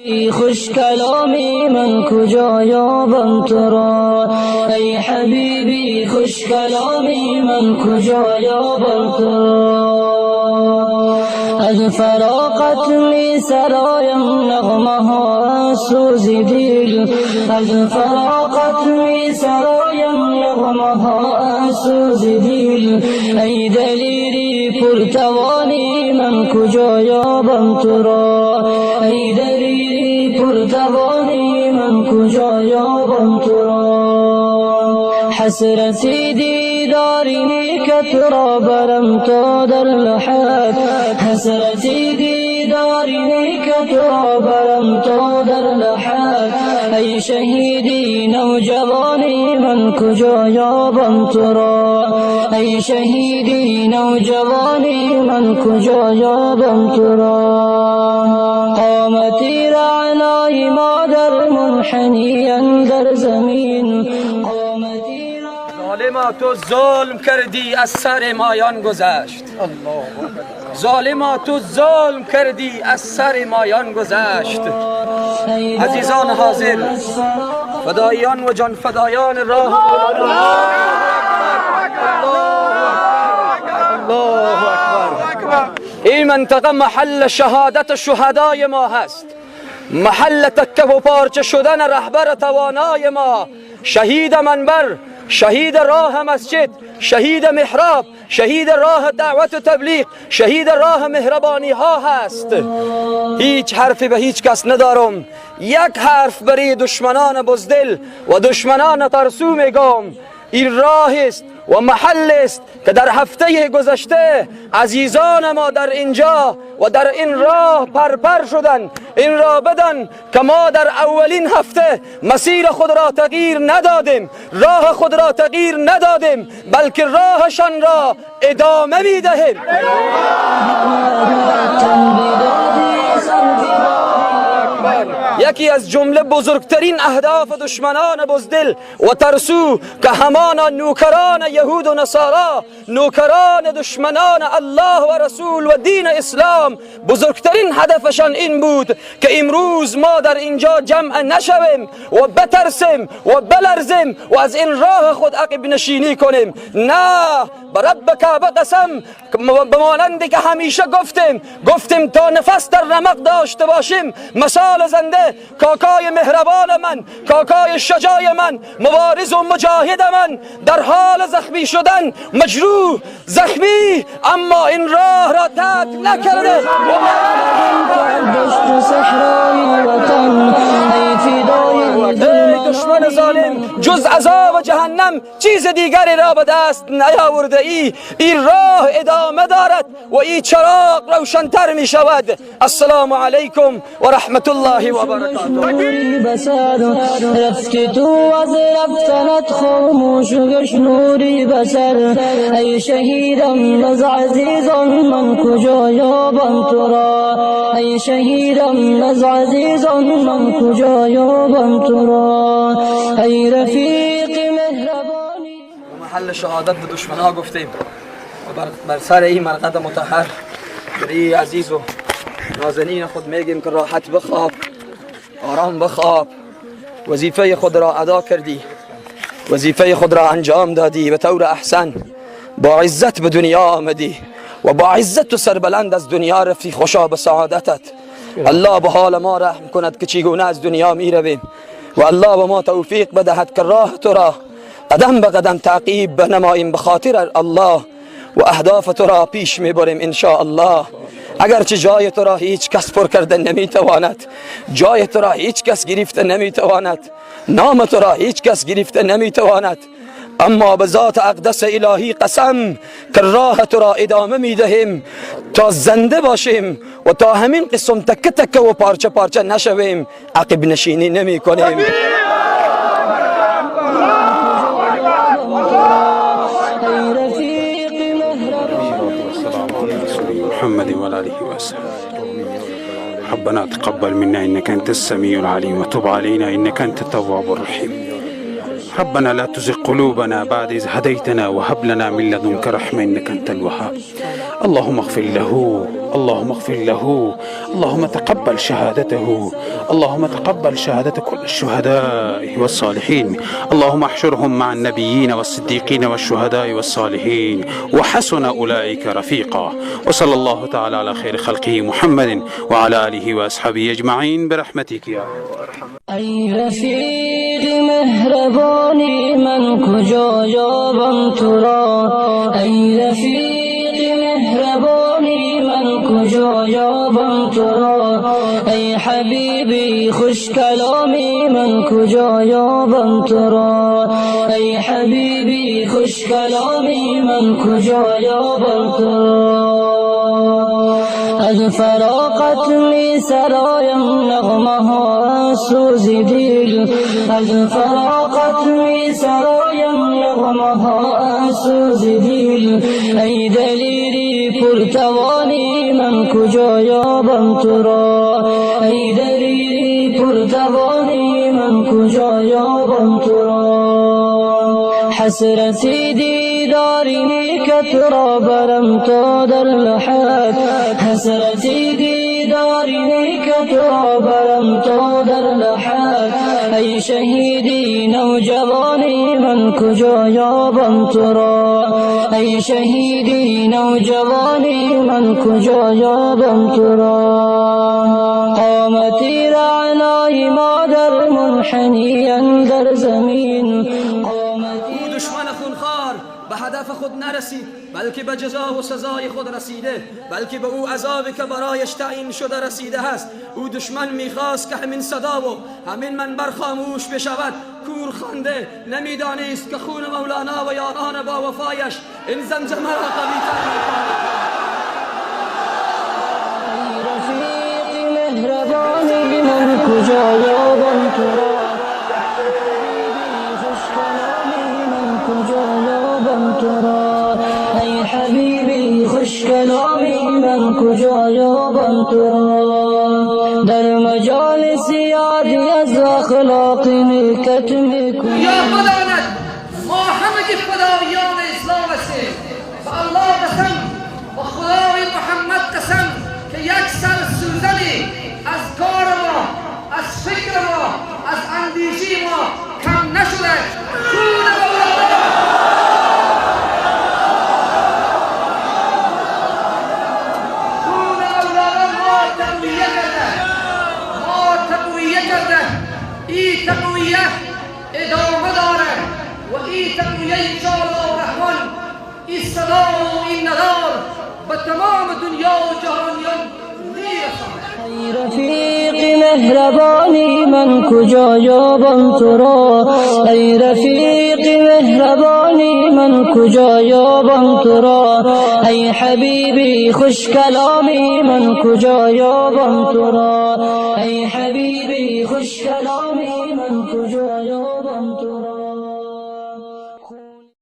ای خوش کلامی من کجا یابم تو را، ای حبیبی خوش کلامی من کجا یابم تو را. از فراقت می سرایم نغمه ها سوز دل، از فراقت می سرایم نغمه ها سوز دل. ای دلیری پرتوانی من کجا یابم تو را، ای دلیری پرتوانی من کجا یابم تو را. حسرتی دیدار نیکت را برم تا در لحد، حسرتی دیدار نیکت را برم تا در لحد. ای شهیدی نوجوانی من کجا یابم تو را، ای شهیدی نوجوانی من کجا یابم تو را. قامتی رعنای مادر منحنی اندر زمین، ظالما تو ظلم کردی از سر مایان گذشت، ظالما تو ظلم کردی از سر مایان گذشت. عزیزان حاضر، فدایان و جان فدایان راه الله اکبر. این منطقه محل شهادت شهدای ما هست، محل تکه و پارچه شدن رهبر توانای ما، شهید منبر، شهید راه مسجد، شهید محراب، شهید راه دعوت و تبلیغ، شهید راه مهربانی ها هست. هیچ حرفی به هیچ کس ندارم، یک حرف برای دشمنان بزدل و دشمنان ترسو میگم. این راه است و محل است که در هفته گذشته عزیزان ما در اینجا و در این راه پرپر شدن. این را بدن که ما در اولین هفته مسیر خود را تغییر ندادیم، راه خود را تغییر ندادیم، بلکه راهشان را ادامه میدهیم. یکی از جمله بزرگترین اهداف دشمنان بزدل و ترسو که همان نوکران یهود و نصارا، نوکران دشمنان الله و رسول و دین اسلام، بزرگترین هدفشان این بود که امروز ما در اینجا جمع نشویم و بترسیم و بلرزیم و از این راه خود عقب نشینی کنیم. نه، برب کعبه قسم، به مانندی که همیشه گفتیم تا نفس در رمق داشته باشیم، مثال زنده کاکای مهربان من، کاکای شجاع من، مبارز و مجاهد من در حال زخمی شدن، مجروح، زخمی، اما این راه را ترک نکرده. ای دشمن ظالم، جز عذاب و جهنم چیز دیگری را به دست نیاورده ای. این راه ادامه دارد و این چراغ روشن‌تر می شود. السلام علیکم و رحمت الله و برکاته. رفتی تو از رفتنت خاموش و گشت نوری بسر. ای شهیدم از عزیزان من کجا یابم تو را، ای شهیدم از عزیزان من کجا یابم تو را. ای رفیق مهربانی. محل شهادت به دشمنها گفتیم و بر سر این مرقد مطهر برای عزیز و نازنین خود میگیم که راحت بخواب، آرام بخواب. وظیفه خود را ادا کردی، وظیفه خود را انجام دادی به طور احسن، با عزت به دنیا آمدی و با عزت و سربلند از دنیا رفتی. خوشا به سعادتت. الله به حال ما رحم کند که چگونه از دنیا می رویم و الله به ما توفیق بدهد که راه تو را قدم به قدم تعقیب بنماییم به خاطر الله و اهداف تو را پیش می بریم ان شاء الله. اگرچه جای تو را هیچ کس پر کرده نمی تواند، جای تو را هیچ کس گرفته نمی تواند، نام تو را هیچ کس گرفته نمی تواند، اما به ذات اقدس الهی قسم که راه تو را ادامه می دهیم تا زنده باشیم و تا همین قسم تکه تکه و پارچه پارچه نشویم، عقب نشینی نمی کنیم. محمد وآله وسلم. ربنا تقبل منا إنك أنت السميع العليم وتب علينا إنك أنت التواب الرحيم. ربنا لا تزغ قلوبنا بعد إذ هديتنا وهب لنا من لدنك رحمة إنك أنت الوهاب. اللهم اغفر له، اللهم اغفر له، اللهم تقبل شهادته، اللهم تقبل شهادة كل الشهداء والصالحين، اللهم احشرهم مع النبيين والصديقين والشهداء والصالحين وحسن أولئك رفيقا. وصلى الله تعالى على خير خلقه محمد وعلى آله وأصحابه أجمعين برحمتك يا ای رفیق مهربانی من کجا یابم تو را، ای رفیق مهربانی من کجا یابم تو را، ای حبیبی خوش کلامی من کجا یابم تو را، ای حبیبی خوش کلامی من کجا یابم تو را. از فراقت می سرایم نغمه ها سوز دل، از فراقت می سرایم نغمه ها سوز دل، ای دلیری پرتوانی من کجا یابم تو را، ای دلیری پرتوانی من کجا یابم تو را. حسرتی دیدار نیکت را برم تا در لحد، حسرتی دیدار نیکت را برم تا در لحد، ای شهیدی نوجوانی من کجا یابم تو را، ای شهیدی نوجوانی من کجا یابم تو را. قامتی رعنای مادر منحنی اندر زمین، او دشمن خونخوار به هدف خود نرسید، بلکه به جزا و سزای خود رسیده، بلکه به او عذابی که برایش تعیین شده رسیده است. او دشمن میخواست که همین صدا و همین منبر خاموش بشود. کور خانده نمیدانست که خون مولانا و یاران با وفایش این زمزمه را قوی‌تر می‌کند. ای رفیق مهربانی من کجا یابم تو را، ای حبیبی خوش کلامی من کجا یابم تو را. در مجالس یادی از اخلاق نیکت میکنی. یا خداوند ما همگی فدایان اسلام هستیم و الله قسم و خدای محمد قسم که یک سر سوزنی از کار ما، از فکر ما، از اندیشی ما کم نشده. خون این تقویه ادامه داره و این تقویه انشاءالله الرحمن این صدا و این ندار به تمام دنیا و جهانیان میرساند. ای رفیق مهربانی من کجا یابم تو را، ای رفیق مهربانی من کجا یابم تو را، ای حبیبی خوش کلامی من کجا یابم تو را، ای حبیبی خوش کلامی من کجا یابم تو را.